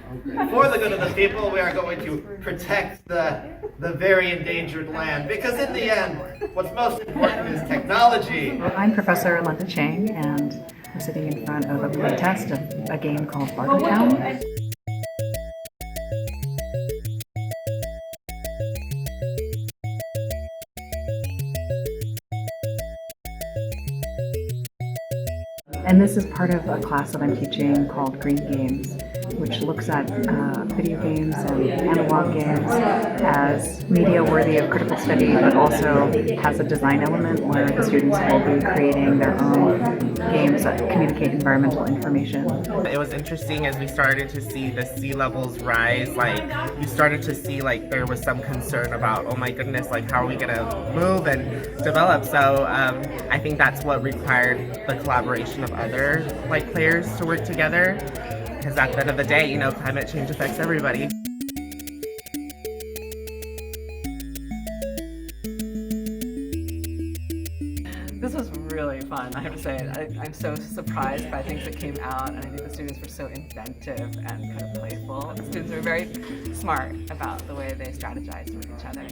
For the good of the people, we are going to protect the very endangered land, because in the end, what's most important is technology. I'm Professor Linda Chang, and I'm sitting in front of a playtest of a game called Bartertown. And this is part of a class that I'm teaching called Green Games, which looks at video games and analog games as media worthy of critical study, but also has a design element where the students will be creating their own games that communicate environmental information. It was interesting as we started to see the sea levels rise, like you started to see like there was some concern about, oh my goodness, like how are we gonna move and develop? So I think that's what required the collaboration of other like players to work together, because at the end of the day, you know, climate change affects everybody. This was really fun, I have to say. I'm so surprised by things that came out, and I think the students were so inventive and kind of playful. The students were very smart about the way they strategized with each other.